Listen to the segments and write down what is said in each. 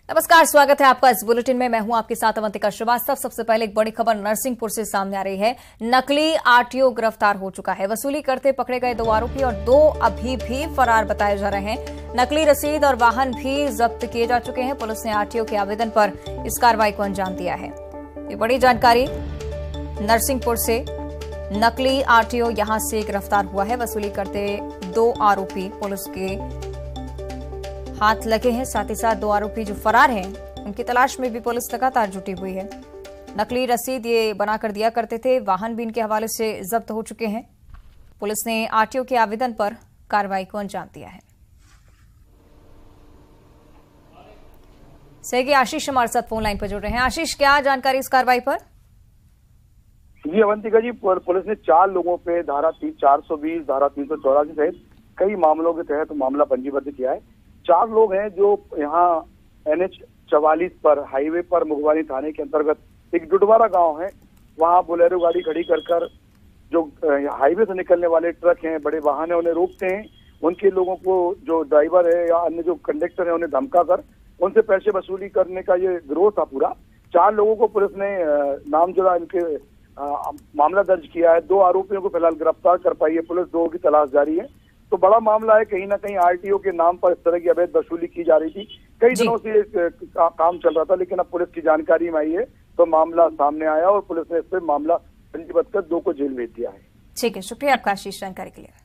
नमस्कार, स्वागत है आपका इस बुलेटिन में। मैं हूं आपके साथ अवंतिका श्रीवास्तव। सबसे पहले एक बड़ी खबर नरसिंहपुर से सामने आ रही है। नकली आरटीओ गिरफ्तार हो चुका है। वसूली करते पकड़े गए 2 आरोपी और 2 अभी भी फरार बताए जा रहे हैं। नकली रसीद और वाहन भी जब्त किए जा चुके हैं। पुलिस ने आरटीओ के आवेदन पर इस कार्रवाई को अंजाम दिया है। ये बड़ी जानकारी नरसिंहपुर से। नकली आरटीओ यहां से गिरफ्तार हुआ है। वसूली करते 2 आरोपी पुलिस के हाथ लगे हैं। साथ ही साथ 2 आरोपी जो फरार हैं उनकी तलाश में भी पुलिस लगातार जुटी हुई है। नकली रसीद ये बनाकर दिया करते थे। वाहन भी इनके हवाले से जब्त हो चुके हैं। पुलिस ने आरटीओ के आवेदन पर कार्रवाई को अंजाम दिया है। सहयोगी आशीष हमारे साथ फोन लाइन पर जुड़ रहे हैं। आशीष, क्या जानकारी इस कार्रवाई पर? जी अवंतिका जी, पुलिस ने 4 लोगों पे धारा 420, धारा 384 सहित कई मामलों के तहत मामला पंजीबद्ध किया है। 4 लोग हैं जो यहाँ NH 44 पर हाईवे पर मुगवानी थाने के अंतर्गत एक डुडवारा गांव है, वहां बोलेरो गाड़ी खड़ी कर जो हाईवे से निकलने वाले ट्रक हैं, बड़े वाहन है, उन्हें रोकते हैं। उनके लोगों को जो ड्राइवर है या अन्य जो कंडक्टर है उन्हें धमका कर उनसे पैसे वसूली करने का ये गिरोह था पूरा। 4 लोगों को पुलिस ने नामजदा इनके मामला दर्ज किया है। 2 आरोपियों को फिलहाल गिरफ्तार कर पाई है पुलिस। 2 की तलाश जारी है। तो बड़ा मामला है। कहीं ना कहीं आरटीओ के नाम पर इस तरह की अवैध वसूली की जा रही थी। कई दिनों से काम चल रहा था, लेकिन अब पुलिस की जानकारी में आई है तो मामला सामने आया और पुलिस ने इस पर मामला पंजीबद्ध कर 2 को जेल भेज दिया है। ठीक है, शुक्रिया आपका आशीष जानकारी के लिए।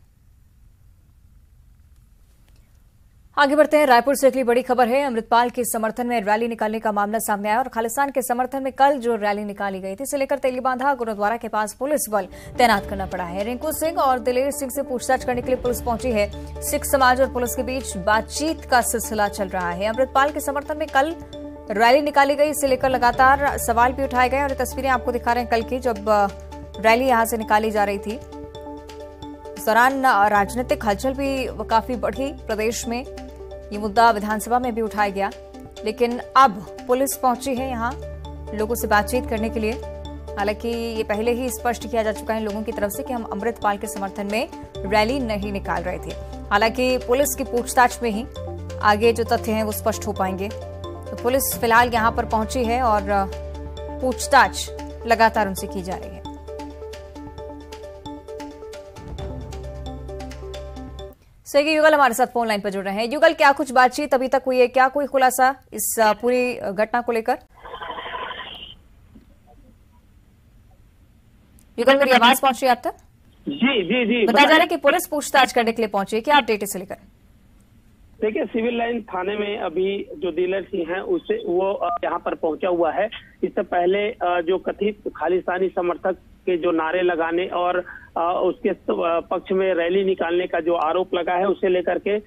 आगे बढ़ते हैं। रायपुर से अगली बड़ी खबर है। अमृतपाल के समर्थन में रैली निकालने का मामला सामने आया और खालिस्तान के समर्थन में कल जो रैली निकाली गई थी, इसे लेकर तेलीबांधा गुरुद्वारा के पास पुलिस बल तैनात करना पड़ा है। रिंकू सिंह और दिलेर सिंह से पूछताछ करने के लिए पुलिस पहुंची है। सिख समाज और पुलिस के बीच बातचीत का सिलसिला चल रहा है। अमृतपाल के समर्थन में कल रैली निकाली गई, इसे लेकर लगातार सवाल भी उठाए गए और तस्वीरें आपको दिखा रहे हैं कल की, जब रैली यहां से निकाली जा रही थी। इस दौरान राजनीतिक हलचल भी काफी बढ़ी प्रदेश में। ये मुद्दा विधानसभा में भी उठाया गया, लेकिन अब पुलिस पहुंची है यहां लोगों से बातचीत करने के लिए। हालांकि ये पहले ही स्पष्ट किया जा चुका है लोगों की तरफ से कि हम अमृतपाल के समर्थन में रैली नहीं निकाल रहे थे। हालांकि पुलिस की पूछताछ में ही आगे जो तथ्य हैं वो स्पष्ट हो पाएंगे। तो पुलिस फिलहाल यहां पर पहुंची है और पूछताछ लगातार उनसे की जा रही है। सहयोगी युगल हमारे साथ फोन लाइन पर जुड़ रहे हैं। युगल, क्या कुछ बातचीत अभी तक हुई है? क्या कोई खुलासा इस पूरी घटना को लेकर? युगल, मेरी आवाज पहुंच रही है आप तक? जी बताया जा रहा है कि पुलिस पूछताछ करने के लिए पहुंची है। क्या अपडेट इसे लेकर? देखिए, सिविल लाइन थाने में अभी जो दिलेर सिंह है उससे वो यहाँ पर पहुंचा हुआ है। इससे पहले जो कथित खालिस्तानी समर्थक के जो नारे लगाने और उसके पक्ष में रैली निकालने का जो आरोप लगा है, उसे लेकर के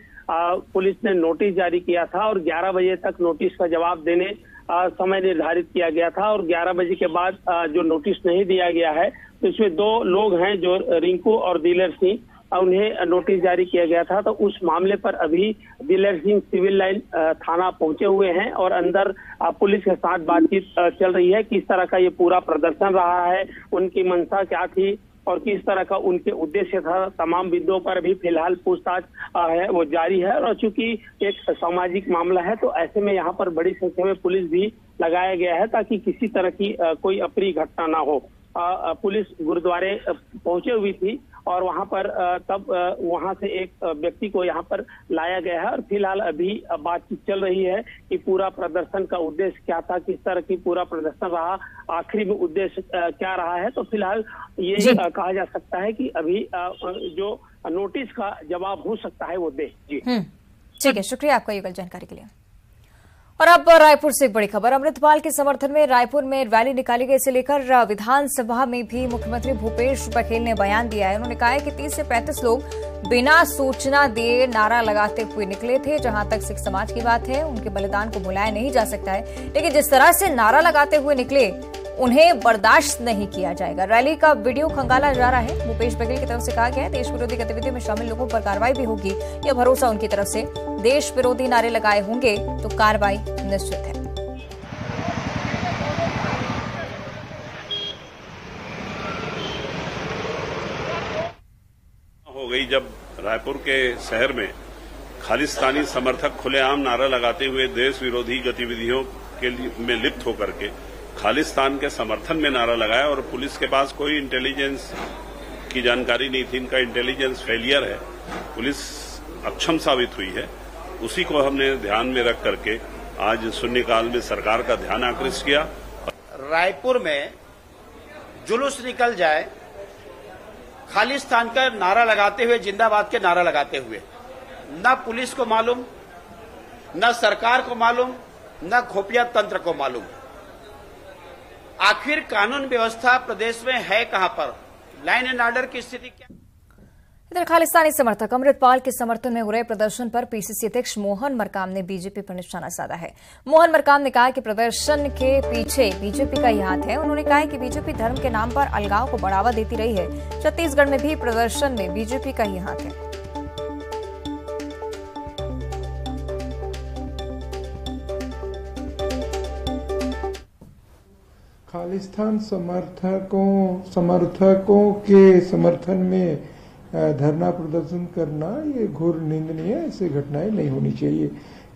पुलिस ने नोटिस जारी किया था और 11 बजे तक नोटिस का जवाब देने समय निर्धारित किया गया था। और 11 बजे के बाद जो नोटिस नहीं दिया गया है, तो इसमें 2 लोग हैं जो रिंकू और दिलेर सिंह, उन्हें नोटिस जारी किया गया था। तो उस मामले पर अभी दिलेर सिंह सिविल लाइन थाना पहुंचे हुए हैं और अंदर पुलिस के साथ बातचीत चल रही है। किस तरह का ये पूरा प्रदर्शन रहा है, उनकी मंशा क्या थी और किस तरह का उनके उद्देश्य था, तमाम बिंदुओं पर भी फिलहाल पूछताछ है वो जारी है। और चूंकि एक सामाजिक मामला है तो ऐसे में यहाँ पर बड़ी संख्या में पुलिस भी लगाया गया है ताकि किसी तरह की कोई अप्रिय घटना ना हो। पुलिस गुरुद्वारे पहुंचे हुई थी और वहां पर तब वहां से एक व्यक्ति को यहाँ पर लाया गया है और फिलहाल अभी बातचीत चल रही है कि पूरा प्रदर्शन का उद्देश्य क्या था, किस तरह की पूरा प्रदर्शन रहा, आखिरी में उद्देश्य क्या रहा है। तो फिलहाल ये कहा जा सकता है कि अभी जो नोटिस का जवाब हो सकता है वो दे। जी ठीक है, शुक्रिया आपका युगल जानकारी के लिए। और अब रायपुर से एक बड़ी खबर। अमृतपाल के समर्थन में रायपुर में रैली निकाली गई, इसे लेकर विधानसभा में भी मुख्यमंत्री भूपेश बघेल ने बयान दिया है। उन्होंने कहा है कि 30 से 35 लोग बिना सूचना दिए नारा लगाते हुए निकले थे। जहां तक सिख समाज की बात है, उनके बलिदान को भुलाया नहीं जा सकता है, लेकिन जिस तरह से नारा लगाते हुए निकले उन्हें बर्दाश्त नहीं किया जाएगा। रैली का वीडियो खंगाला जा रहा है। भूपेश बघेल की तरफ से कहा गया है देश विरोधी गतिविधियों में शामिल लोगों पर कार्रवाई भी होगी। यह भरोसा उनकी तरफ से। देश विरोधी नारे लगाए होंगे तो कार्रवाई निश्चित है। हो गई जब रायपुर के शहर में खालिस्तानी समर्थक खुलेआम नारा लगाते हुए देश विरोधी गतिविधियों में लिप्त होकर के खालिस्तान के समर्थन में नारा लगाया और पुलिस के पास कोई इंटेलिजेंस की जानकारी नहीं थी। इनका इंटेलिजेंस फेलियर है, पुलिस अक्षम साबित हुई है। उसी को हमने ध्यान में रख करके आज शून्यकाल में सरकार का ध्यान आकृष्ट किया। रायपुर में जुलूस निकल जाए खालिस्तान का नारा लगाते हुए, जिंदाबाद के नारा लगाते हुए, न पुलिस को मालूम, न सरकार को मालूम, न खुफिया तंत्र को मालूम। आखिर कानून व्यवस्था प्रदेश में है कहां पर? लाइन एंड ऑर्डर की स्थिति क्या? इधर खालिस्तानी समर्थक अमृतपाल के समर्थन में हो रहे प्रदर्शन पर पीसीसी अध्यक्ष मोहन मरकाम ने बीजेपी पर निशाना साधा है। मोहन मरकाम ने कहा कि प्रदर्शन के पीछे बीजेपी का ही हाथ है। उन्होंने कहा कि बीजेपी धर्म के नाम पर अलगाव को बढ़ावा देती रही है। छत्तीसगढ़ में भी प्रदर्शन में बीजेपी का ही हाथ है। खालिस्तान समर्थकों के समर्थन में धरना प्रदर्शन करना ये घोर निंदनीय है। ऐसी घटनाएं नहीं होनी चाहिए,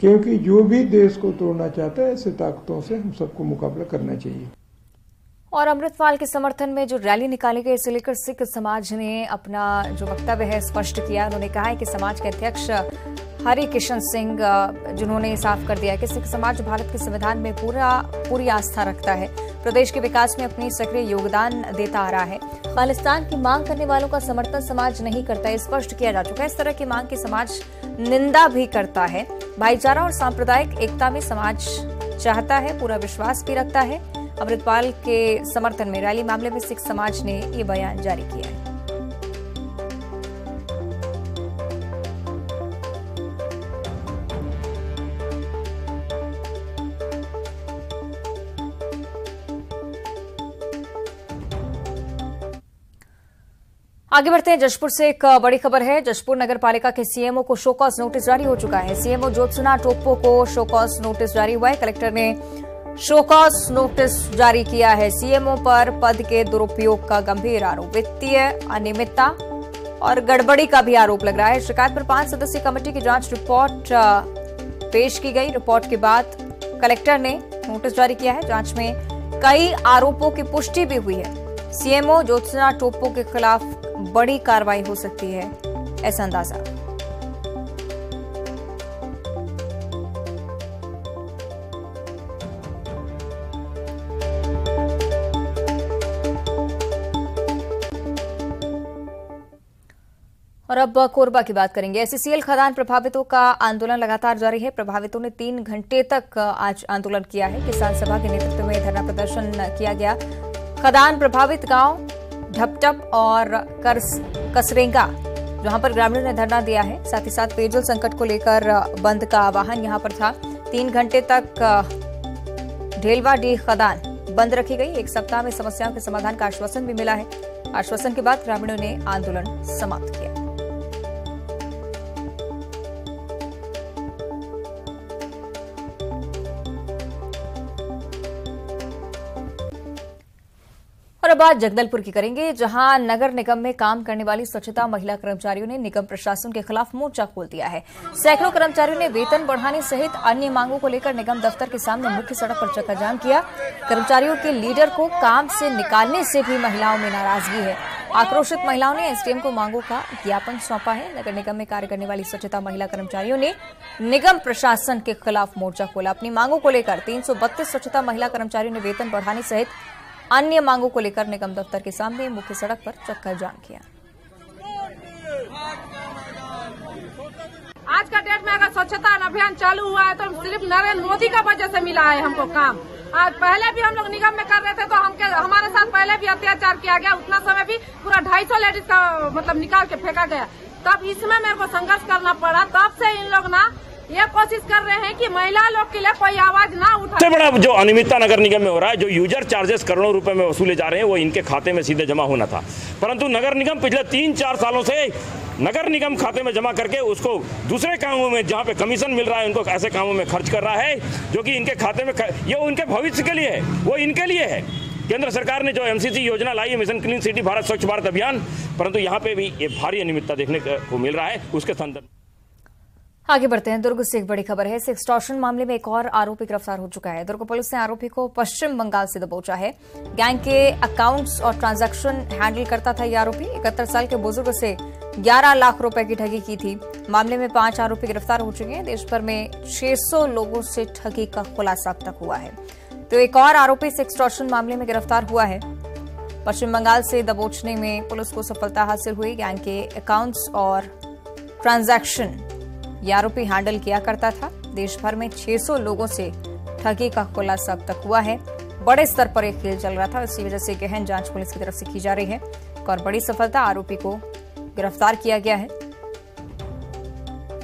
क्योंकि जो भी देश को तोड़ना चाहता है ऐसे ताकतों से हम सबको मुकाबला करना चाहिए। और अमृतपाल के समर्थन में जो रैली निकाली गई, इसे लेकर सिख समाज ने अपना जो वक्तव्य है स्पष्ट किया। उन्होंने कहा है कि समाज के अध्यक्ष हरि किशन सिंह जिन्होंने साफ कर दिया कि सिख समाज भारत के संविधान में पूरी आस्था रखता है, प्रदेश के विकास में अपनी सक्रिय योगदान देता आ रहा है। खालिस्तान की मांग करने वालों का समर्थन समाज नहीं करता, है स्पष्ट किया जा चुका है। इस तरह की मांग की समाज निंदा भी करता है। भाईचारा और सांप्रदायिक एकता में समाज चाहता है, पूरा विश्वास भी रखता है। अमृतपाल के समर्थन में रैली मामले में सिख समाज ने ये बयान जारी किया है। आगे बढ़ते हैं, जशपुर से एक बड़ी खबर है। जशपुर नगर पालिका के सीएमओ को शोकॉज नोटिस जारी हो चुका है। सीएमओ ज्योत्सना टोप्पो को शोकॉज नोटिस जारी हुआ है। कलेक्टर ने शोकॉज नोटिस जारी किया है। सीएमओ पर पद के दुरुपयोग का गंभीर आरोप, वित्तीय अनियमितता और गड़बड़ी का भी आरोप लग रहा है। शिकायत पर 5 सदस्यीय कमेटी की जांच रिपोर्ट पेश की गई। रिपोर्ट के बाद कलेक्टर ने नोटिस जारी किया है। जांच में कई आरोपों की पुष्टि भी हुई है। सीएमओ ज्योत्सना टोप्पो के खिलाफ बड़ी कार्रवाई हो सकती है, ऐसा अंदाजा। और अब कोरबा की बात करेंगे। एससीसीएल खदान प्रभावितों का आंदोलन लगातार जारी है। प्रभावितों ने 3 घंटे तक आज आंदोलन किया है। किसान सभा के नेतृत्व में धरना प्रदर्शन किया गया। खदान प्रभावित गांव ढपटप और कसरेंगा, जहां पर ग्रामीणों ने धरना दिया है। साथ ही साथ पेयजल संकट को लेकर बंद का आह्वान यहां पर था। 3 घंटे तक ढेलवाडीह खदान बंद रखी गई। 1 सप्ताह में समस्याओं के समाधान का आश्वासन भी मिला है। आश्वासन के बाद ग्रामीणों ने आंदोलन समाप्त किया। और अब बात जगदलपुर की करेंगे, जहां नगर निगम में काम करने वाली स्वच्छता महिला कर्मचारियों ने निगम प्रशासन के खिलाफ मोर्चा खोल दिया है। सैकड़ों कर्मचारियों ने वेतन बढ़ाने सहित अन्य मांगों को लेकर निगम दफ्तर के सामने मुख्य सड़क पर चक्काजाम किया। कर्मचारियों के लीडर को काम से निकालने से भी महिलाओं में नाराजगी है। आक्रोशित महिलाओं ने एसडीएम को मांगों का ज्ञापन सौंपा है। नगर निगम में कार्य करने वाली स्वच्छता महिला कर्मचारियों ने निगम प्रशासन के खिलाफ मोर्चा खोला। अपनी मांगों को लेकर 332 स्वच्छता महिला कर्मचारियों ने वेतन बढ़ाने सहित अन्य मांगों को लेकर निगम दफ्तर के सामने मुख्य सड़क पर चक्का जाम किया। आज का डेट में अगर स्वच्छता अभियान चालू हुआ है तो सिर्फ नरेंद्र मोदी का वजह से मिला है हमको काम। आज पहले भी हम लोग निगम में कर रहे थे तो हमारे साथ पहले भी अत्याचार किया गया। उतना समय भी पूरा 250 लेडीज का मतलब निकाल के फेंका गया। तब इसमें मेरे को संघर्ष करना पड़ा। तब से इन लोग ना ये कोशिश कर रहे हैं कि महिला लोग के लिए कोई आवाज ना उठाए। सबसे बड़ा जो अनियमितता नगर निगम में हो रहा है, जो यूजर चार्जेस करोड़ों रुपए में वसूले जा रहे हैं, वो इनके खाते में सीधे जमा होना था। परंतु नगर निगम पिछले 3-4 सालों से नगर निगम खाते में जमा करके उसको दूसरे कामों में, जहां पे कमीशन मिल रहा है, उनको ऐसे कामों में खर्च कर रहा है जो कि इनके खाते में, ये उनके भविष्य के लिए है, वो इनके लिए है। केंद्र सरकार ने जो एमसीसी योजना लाई है, मिशन क्लीन सिटी भारत स्वच्छ भारत अभियान, परंतु यहाँ पे भी ये भारी अनियमितता देखने को मिल रहा है। उसके संदर्भ आगे बढ़ते हैं। दुर्ग से एक बड़ी खबर है। इस एक्सटॉर्शन मामले में एक और आरोपी गिरफ्तार हो चुका है। दुर्ग पुलिस ने आरोपी को पश्चिम बंगाल से दबोचा है। गैंग के अकाउंट्स और ट्रांजैक्शन हैंडल करता था यह आरोपी। 71 साल के बुजुर्ग से 11 लाख रुपए की ठगी की थी। मामले में 5 आरोपी गिरफ्तार हो चुके हैं। देश भर में 600 लोगों से ठगी का खुलासा अब तक हुआ है। तो एक और आरोपी इस एक्सटॉर्शन मामले में गिरफ्तार हुआ है। पश्चिम बंगाल से दबोचने में पुलिस को सफलता हासिल हुई। गैंग के अकाउंट्स और ट्रांजैक्शन ये आरोपी हैंडल किया करता था। देश भर में 600 लोगों से ठगी का खुलासा अब तक हुआ है। बड़े स्तर पर एक खेल चल रहा था, इसी वजह से गहन जांच पुलिस की तरफ से की जा रही है। एक और बड़ी सफलता, आरोपी को गिरफ्तार किया गया है।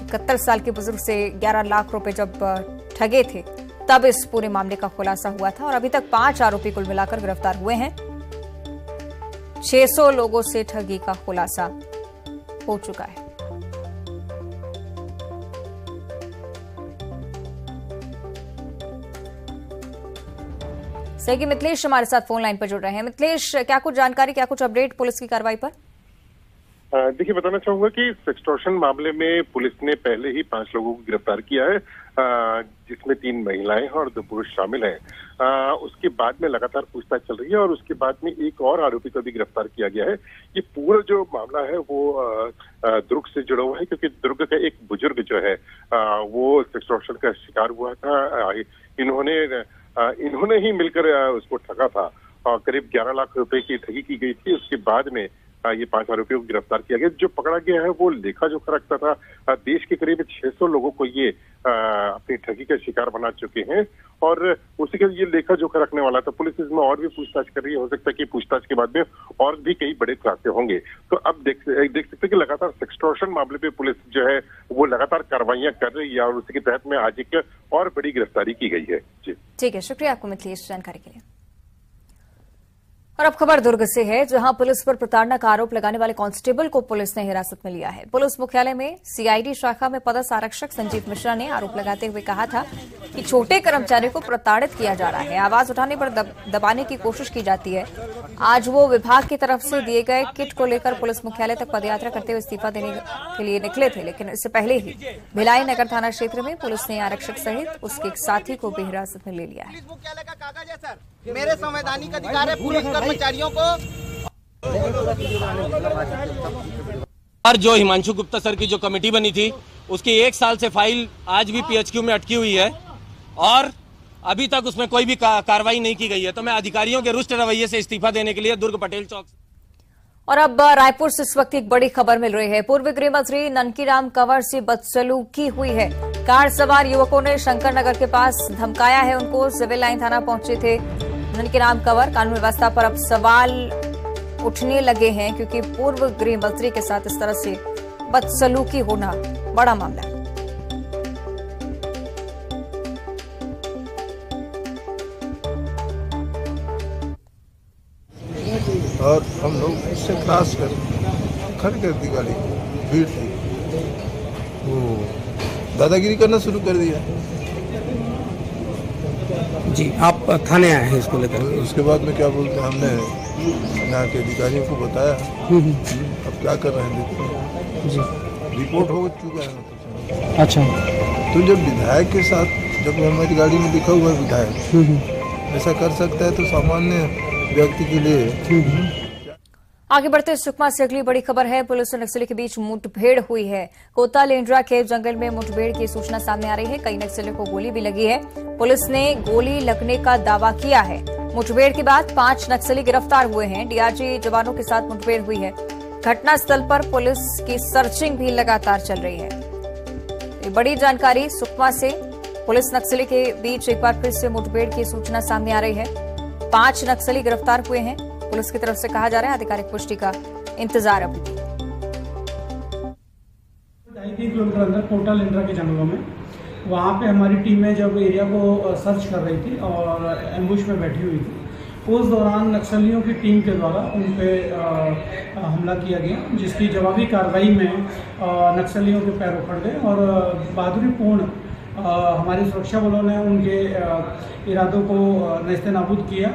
71 साल के बुजुर्ग से 11 लाख रुपए जब ठगे थे तब इस पूरे मामले का खुलासा हुआ था और अभी तक 5 आरोपी कुल मिलाकर गिरफ्तार हुए हैं। 600 लोगों से ठगी का खुलासा हो चुका है। सही, मिथिलेश हमारे साथ फोन लाइन पर जुड़ रहे हैं। मिथिलेश, क्या कुछ जानकारी, क्या कुछ अपडेट पुलिस की कार्रवाई पर? देखिए, बताना चाहूंगा कि एक्सटॉर्शन मामले में पुलिस ने पहले ही 5 लोगों को गिरफ्तार किया है, जिसमें 3 महिलाएं और 2 पुरुष शामिल हैं। उसके बाद में लगातार पूछताछ चल रही है और उसके बाद में एक और आरोपी को भी गिरफ्तार किया गया है। ये पूरा जो मामला है वो दुर्ग से जुड़ा हुआ है, क्योंकि दुर्ग का एक बुजुर्ग जो है वो एक्सटॉर्शन का शिकार हुआ था। इन्होंने ही मिलकर उसको ठगा था और करीब 11 लाख रुपए की ठगी की गई थी। उसके बाद में ये 5 आरोपियों को गिरफ्तार किया गया। जो पकड़ा गया है वो लेखा जोखा रखता था। देश के करीब 600 लोगों को ये अपनी ठगी का शिकार बना चुके हैं और उसी के ये लेखा जोखा रखने वाला था। पुलिस इसमें और भी पूछताछ कर रही है। हो सकता है कि पूछताछ के बाद में और भी कई बड़े खुलासे होंगे। तो अब देख सकते हैं कि लगातार एक्सटॉर्शन मामले पे पुलिस जो है वो लगातार कार्रवाइयां कर रही है और उसी के तहत में आज एक और बड़ी गिरफ्तारी की गई है। जी ठीक है, शुक्रिया आपको मिथिलेश जानकारी के लिए। और अब खबर दुर्ग से है, जहां पुलिस पर प्रताड़ना का आरोप लगाने वाले कांस्टेबल को पुलिस ने हिरासत में लिया है। पुलिस मुख्यालय में सीआईडी शाखा में पदस्थ आरक्षक संजीव मिश्रा ने आरोप लगाते हुए कहा था कि छोटे कर्मचारियों को प्रताड़ित किया जा रहा है, आवाज उठाने पर दबाने की कोशिश की जाती है। आज वो विभाग की तरफ से दिए गए किट को लेकर पुलिस मुख्यालय तक पदयात्रा करते हुए इस्तीफा देने के लिए निकले थे, लेकिन इससे पहले ही भिलाई नगर थाना क्षेत्र में पुलिस ने आरक्षक सहित उसके एक साथी को भी हिरासत में ले लिया है। मुख्यालय का कागज है सर, मेरे संवैधानिक अधिकार है पुलिस कर्मचारियों को। और जो हिमांशु गुप्ता सर की जो कमेटी बनी थी उसकी 1 साल से फाइल आज भी पीएचक्यू में अटकी हुई है और अभी तक उसमें कोई भी कार्रवाई नहीं की गई है। तो मैं अधिकारियों के रुष्ट रवैये से इस्तीफा देने के लिए दुर्ग पटेल चौक। और अब रायपुर से इस वक्त एक बड़ी खबर मिल रही है। पूर्व गृह मंत्री ननकीराम कंवर से बदसलूकी हुई है। कार सवार युवकों ने शंकर नगर के पास धमकाया है उनको। सिविल लाइन थाना पहुंचे थे ननकीराम कंवर। कानून व्यवस्था पर अब सवाल उठने लगे हैं, क्योंकि पूर्व गृह मंत्री के साथ इस तरह से बदसलूकी होना बड़ा मामला है। और हम लोग इससे क्रॉस कर खड़ी कर दी गाड़ी, भीड़ थी, वो दादागिरी करना शुरू कर दिया। जी, आप थाने आए हैं इसको लेकर? उसके बाद में क्या बोलते हैं, हमने यहाँ के अधिकारियों को बताया। अब क्या कर रहे हैं देखो जी, रिपोर्ट हो चुका है। अच्छा, तो जब विधायक के साथ, जब हमारी गाड़ी में लिखा हुआ है विधायक ऐसा कर सकता है तो सामान्य व्यक्ति के लिए। आगे बढ़ते सुकमा से अगली बड़ी खबर है। पुलिस और नक्सली के बीच मुठभेड़ हुई है। कोता लेंड्रा के जंगल में मुठभेड़ की सूचना सामने आ रही है। कई नक्सलियों को गोली भी लगी है। पुलिस ने गोली लगने का दावा किया है। मुठभेड़ के बाद 5 नक्सली गिरफ्तार हुए हैं। डीआरजी जवानों के साथ मुठभेड़ हुई है। घटनास्थल पर पुलिस की सर्चिंग भी लगातार चल रही है। ये बड़ी जानकारी सुकमा से। पुलिस नक्सली के बीच एक बार फिर से मुठभेड़ की सूचना सामने आ रही है। 5 नक्सली गिरफ्तार हुए हैं। पुलिस की तरफ से कहा जा रहा है आधिकारिक पुष्टि का इंतजार अभी। 2.5 किलोमीटर अंदर कोटा लेंड्रा के जंगलों में, वहाँ पे हमारी टीमें जब एरिया को सर्च कर रही थी और एम्बुश में बैठी हुई थी, उस दौरान नक्सलियों की टीम के द्वारा उन पे हमला किया गया, जिसकी जवाबी कार्रवाई में नक्सलियों के पैर उखड़ गए और बहादुरीपूर्ण हमारी सुरक्षा बलों ने उनके इरादों को नेस्तनाबूद किया।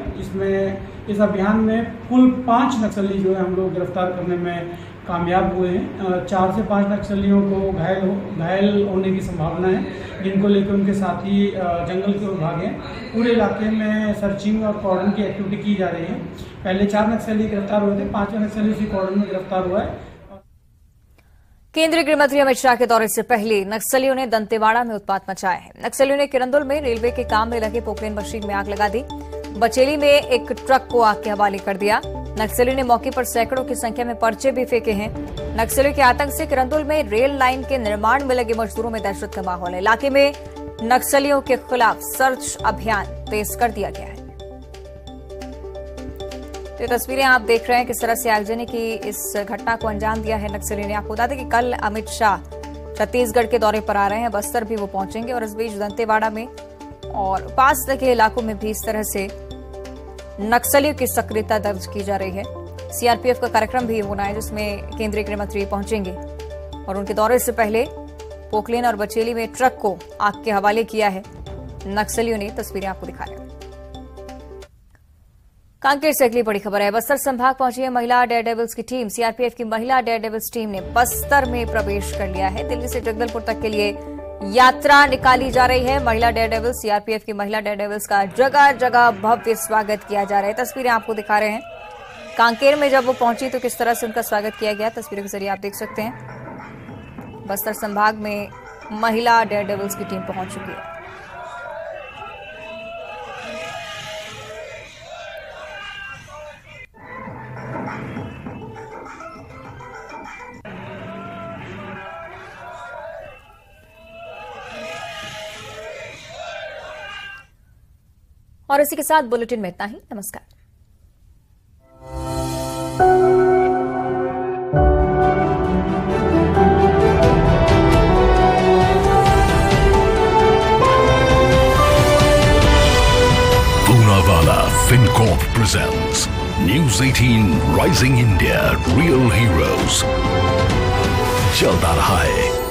इस अभियान में कुल 5 नक्सली जो है हम लोग गिरफ्तार करने में कामयाब हुए हैं। 4 से 5 नक्सलियों को घायल होने की संभावना है, जिनको लेकर उनके साथी जंगल की ओर भागे। पूरे इलाके में सर्चिंग और कॉर्डन की एक्टिविटी की जा रही है। पहले 4 नक्सली गिरफ्तार हुए थे, 5वें नक्सली उसी कॉर्डन में गिरफ्तार हुआ है। केंद्रीय गृह मंत्री अमित शाह के दौरे से पहले नक्सलियों ने दंतेवाड़ा में उत्पात मचाया है। नक्सलियों ने किरंदुल में रेलवे के काम में लगे पोकलेन मशीन में आग लगा दी। बचेली में एक ट्रक को आग के हवाले कर दिया। नक्सलियों ने मौके पर सैकड़ों की संख्या में पर्चे भी फेंके हैं। नक्सलियों के आतंक से किरंदुल में रेल लाइन के निर्माण में लगे मजदूरों में दहशत का माहौल है। इलाके में नक्सलियों के खिलाफ सर्च अभियान तेज कर दिया गया है। तो ये तस्वीरें आप देख रहे हैं किस तरह से आगजनी की इस घटना को अंजाम दिया है नक्सलियों ने। आपको बता दें कि कल अमित शाह छत्तीसगढ़ के दौरे पर आ रहे हैं, बस्तर भी वो पहुंचेंगे और इस बीच दंतेवाड़ा में और पास के इलाकों में भी इस तरह से नक्सलियों की सक्रियता दर्ज की जा रही है। सीआरपीएफ का कार्यक्रम भी होना है जिसमें केंद्रीय गृह मंत्री पहुंचेंगे और उनके दौरे से पहले पोकलेन और बचेली में ट्रक को आग के हवाले किया है नक्सलियों ने। तस्वीरें आपको दिखा रहे हैं। कांकेर से अगली बड़ी खबर है। बस्तर संभाग पहुंची है महिला डेयरडेविल्स की टीम। सीआरपीएफ की महिला डेयरडेविल्स टीम ने बस्तर में प्रवेश कर लिया है। दिल्ली से जगदलपुर तक के लिए यात्रा निकाली जा रही है। महिला डेयरडेविल्स, सीआरपीएफ की महिला डेयरडेविल्स का जगह जगह भव्य स्वागत किया जा रहा है। तस्वीरें आपको दिखा रहे हैं। कांकेर में जब वो पहुंची तो किस तरह से उनका स्वागत किया गया, तस्वीरों के जरिए आप देख सकते हैं। बस्तर संभाग में महिला डेयरडेविल्स की टीम पहुंच चुकी है। और इसी के साथ बुलेटिन में इतना ही। नमस्कार। Poonawalla FinCorp presents News 18 Rising India Real Heroes। चलता रहा है